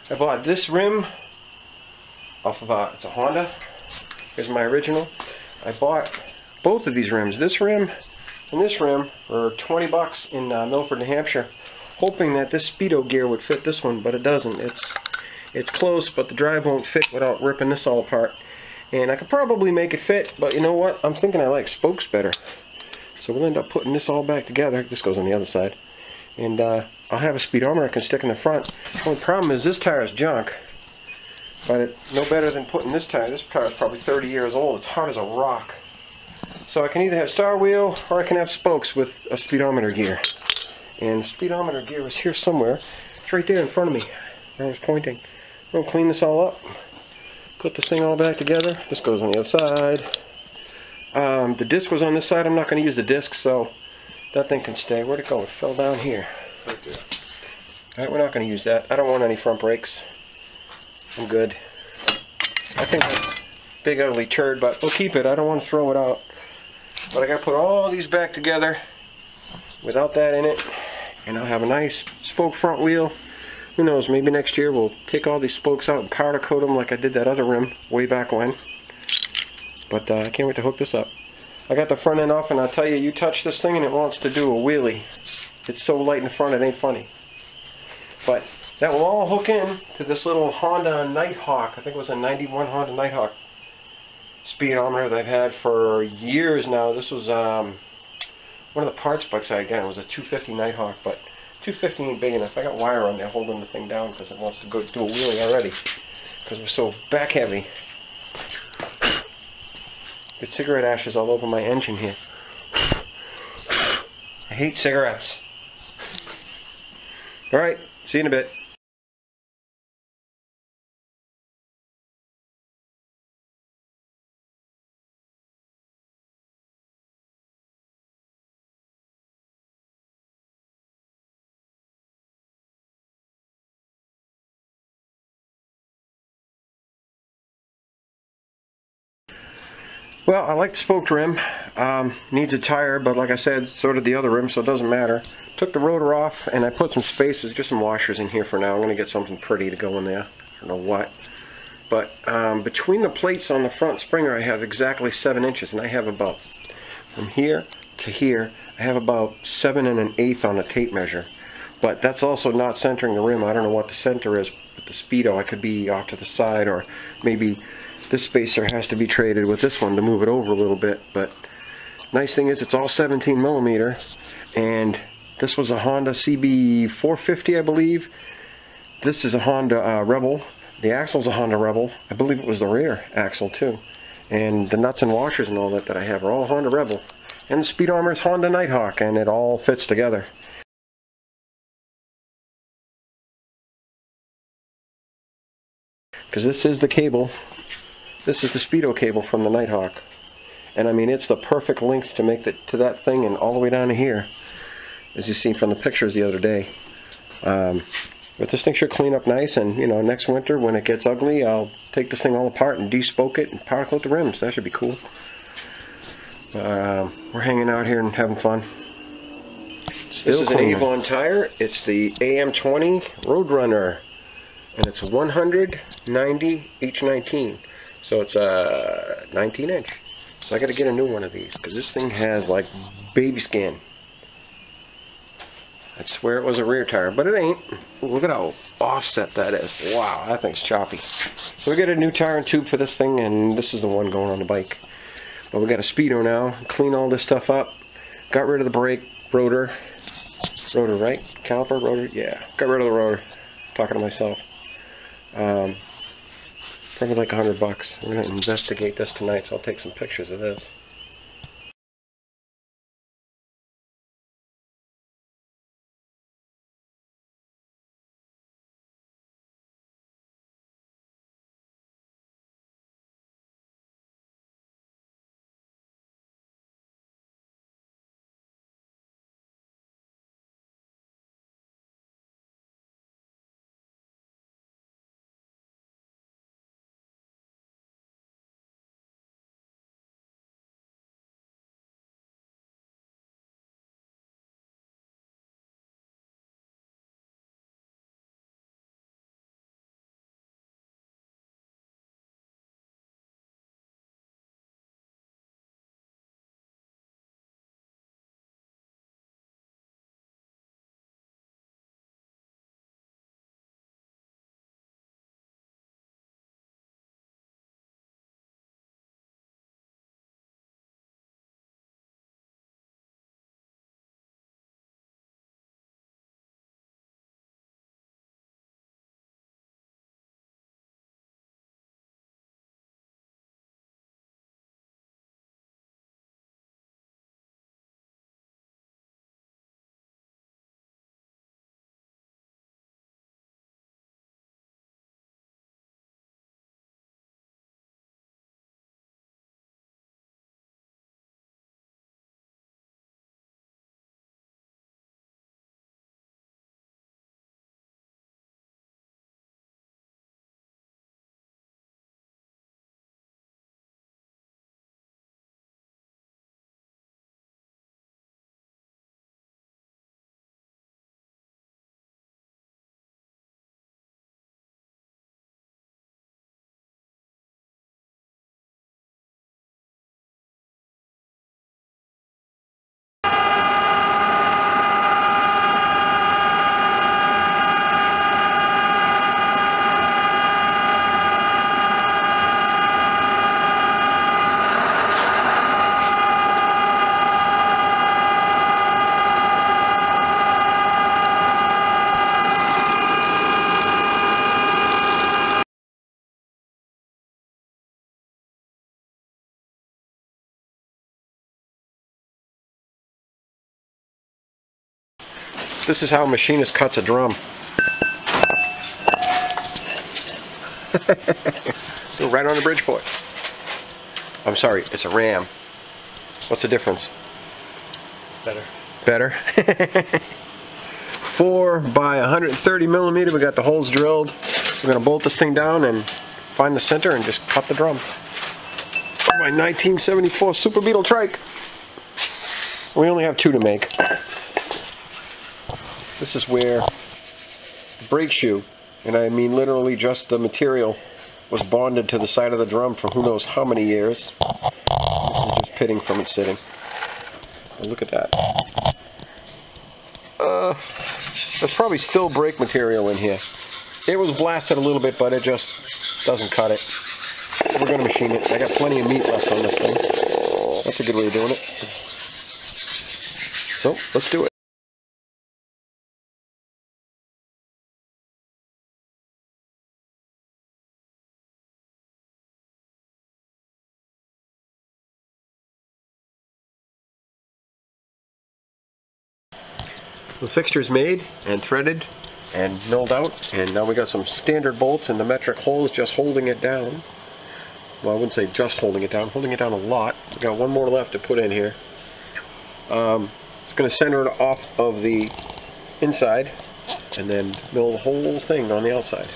I bought this rim off of it's a Honda. Here's my original. I bought both of these rims, this rim and this rim, for 20 bucks in Milford, New Hampshire, hoping that this Speedo gear would fit this one, but it doesn't. It's close, but the drive won't fit without ripping this all apart. And I could probably make it fit, but you know what? I'm thinking I like spokes better. So we'll end up putting this all back together. This goes on the other side. And I'll have a speedometer I can stick in the front. The only problem is this tire is junk. But it's no better than putting this tire. This tire is probably 30 years old. It's hard as a rock. So I can either have star wheel or I can have spokes with a speedometer gear. And the speedometer gear is here somewhere. It's right there in front of me where I was pointing. We'll clean this all up. Put this thing all back together. This goes on the other side. The disc was on this side. I'm not going to use the disc, so that thing can stay. Where'd it go? It fell down here. Right there. Alright, we're not going to use that. I don't want any front brakes. I'm good. I think that's a big ugly turd, but we'll keep it. I don't want to throw it out. But I got to put all these back together without that in it. And I'll have a nice spoke front wheel. Who knows, maybe next year we'll take all these spokes out and powder coat them like I did that other rim way back when. But I can't wait to hook this up. I got the front end off, and I'll tell you, you touch this thing and it wants to do a wheelie. It's so light in the front, it ain't funny. But that will all hook in to this little Honda Nighthawk. I think it was a 91 Honda Nighthawk speedometer that I've had for years now. This was one of the parts bucks I got. It was a 250 Nighthawk, but 250 ain't big enough. I got wire on there holding the thing down because it wants to go do a wheelie already because we're so back heavy. Get cigarette ashes all over my engine here. I hate cigarettes. Alright, see you in a bit. Well, I like the spoked rim. Needs a tire, but like I said, so did the other rim, so it doesn't matter. Took the rotor off, and I put some spacers, just some washers in here for now. I'm going to get something pretty to go in there. I don't know what. But between the plates on the front springer, I have exactly 7 inches, and I have about, from here to here, I have about 7 1/8 on the tape measure. But that's also not centering the rim. I don't know what the center is with the Speedo. I could be off to the side, or maybe this spacer has to be traded with this one to move it over a little bit. But nice thing is it's all 17 millimeter, and this was a Honda CB 450, I believe. This is a Honda Rebel. The axle's a Honda Rebel. I believe it was the rear axle too. And the nuts and washers and all that I have are all Honda Rebel. And the speedometer is Honda Nighthawk, and it all fits together. Because this is the cable. This is the Speedo cable from the Nighthawk. And I mean, it's the perfect length to make it to that thing and all the way down to here, as you see from the pictures the other day. But this thing should clean up nice, and you know, next winter when it gets ugly, I'll take this thing all apart and de-spoke it and powder coat the rims. That should be cool. We're hanging out here and having fun. This is an Avon tire. It's the AM20 Roadrunner, and it's a 190 H19. So it's a 19 inch. So I got to get a new one of these because this thing has like baby skin. I'd swear it was a rear tire, but it ain't. Look at how offset that is. Wow, that thing's choppy. So we got a new tire and tube for this thing, and this is the one going on the bike. But we got a Speedo now. Clean all this stuff up. Got rid of the brake rotor. Rotor, right? Caliper, rotor? Yeah. Got rid of the rotor. Talking to myself. Probably like $100 bucks. We're going to investigate this tonight, so I'll take some pictures of this. This is how a machinist cuts a drum. Right on the Bridgeport. I'm sorry, it's a Ram. What's the difference? Better. Better? 4 by 130 millimeter. We got the holes drilled. We're going to bolt this thing down and find the center and just cut the drum. My 1974 Super Beetle Trike. We only have 2 to make. This is where the brake shoe, and I mean literally just the material, was bonded to the side of the drum for who knows how many years. This is just pitting from it sitting. Oh, look at that. There's probably still brake material in here. It was blasted a little bit, but it just doesn't cut it. We're going to machine it. I got plenty of meat left on this thing. That's a good way of doing it. So, let's do it. The fixture's made and threaded and milled out, and now we got some standard bolts and the metric holes just holding it down. Well, I wouldn't say just holding it down a lot. We got one more left to put in here. It's going to center it off of the inside and then mill the whole thing on the outside.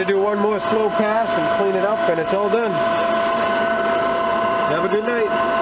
to do one more slow pass and clean it up, and it's all done. Have a good night.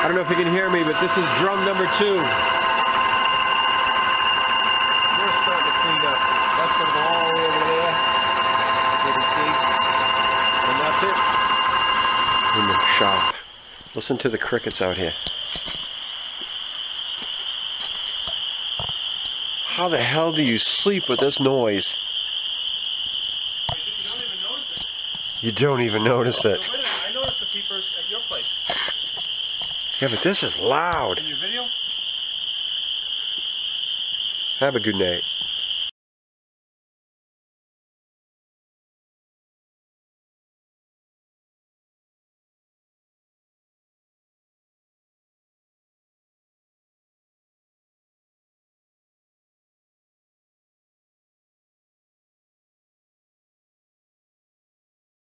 I don't know if you can hear me, but this is drum number 2. We're starting to clean up. That's going to go all the way over there. You can see. And that's it. In the shop. Listen to the crickets out here. How the hell do you sleep with this noise? You don't even notice it. You don't even notice it. So wait a minute, I noticed the peepers at your place. Yeah, but this is loud. In your video? Have a good night.